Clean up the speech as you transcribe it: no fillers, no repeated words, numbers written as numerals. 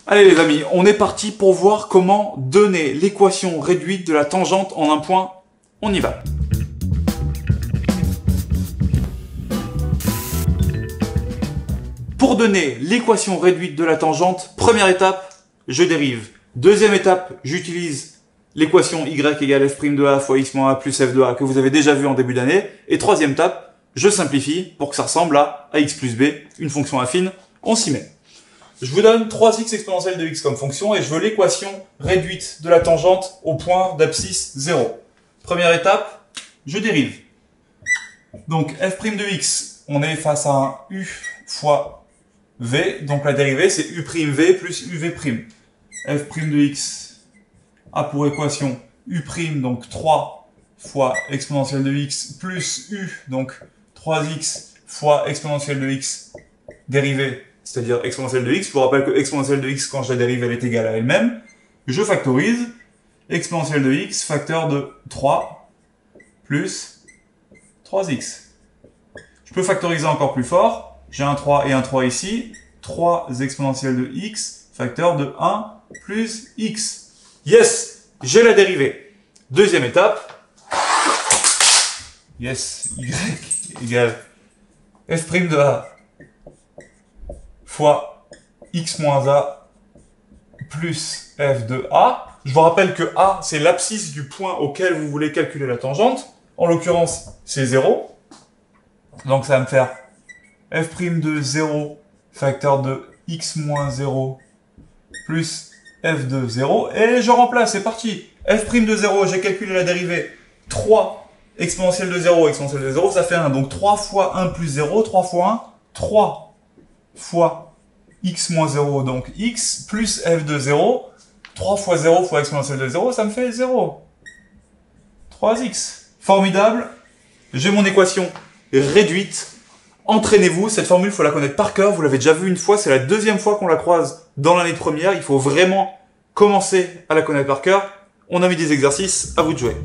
Allez les amis, on est parti pour voir comment donner l'équation réduite de la tangente en un point. On y va. Pour donner l'équation réduite de la tangente, première étape, je dérive. Deuxième étape, j'utilise l'équation y égale f' de a fois x moins a plus f de a que vous avez déjà vu en début d'année. Et troisième étape, je simplifie pour que ça ressemble à ax plus b, une fonction affine, on s'y met. Je vous donne 3x exponentielle de x comme fonction et je veux l'équation réduite de la tangente au point d'abscisse 0. Première étape, je dérive. Donc f' de x, on est face à un u fois v, donc la dérivée c'est u'v plus uv'. f' de x a pour équation u', donc 3 fois exponentielle de x plus u, donc 3x fois exponentielle de x dérivée, c'est-à-dire exponentielle de x. Je vous rappelle que exponentielle de x, quand je la dérive, elle est égale à elle-même. Je factorise. Exponentielle de x, facteur de 3 plus 3x. Je peux factoriser encore plus fort. J'ai un 3 et un 3 ici. 3 exponentielle de x, facteur de 1 plus x. Yes, j'ai la dérivée. Deuxième étape. Yes, y égale f' de a fois x moins a plus f de a. Je vous rappelle que a, c'est l'abscisse du point auquel vous voulez calculer la tangente. En l'occurrence, c'est 0. Donc ça va me faire f' de 0 facteur de x moins 0 plus f de 0. Et je remplace, c'est parti. f' de 0, j'ai calculé la dérivée. 3 exponentielle de 0, exponentielle de 0, ça fait 1. Donc 3 fois 1 plus 0, 3 fois 1, 3 fois x moins 0, donc x, plus f de 0. 3 fois 0 fois exponentielle de 0, ça me fait 0. 3x. Formidable. J'ai mon équation réduite. Entraînez-vous. Cette formule, il faut la connaître par cœur. Vous l'avez déjà vue une fois. C'est la deuxième fois qu'on la croise dans l'année de première. Il faut vraiment commencer à la connaître par cœur. On a mis des exercices. À vous de jouer.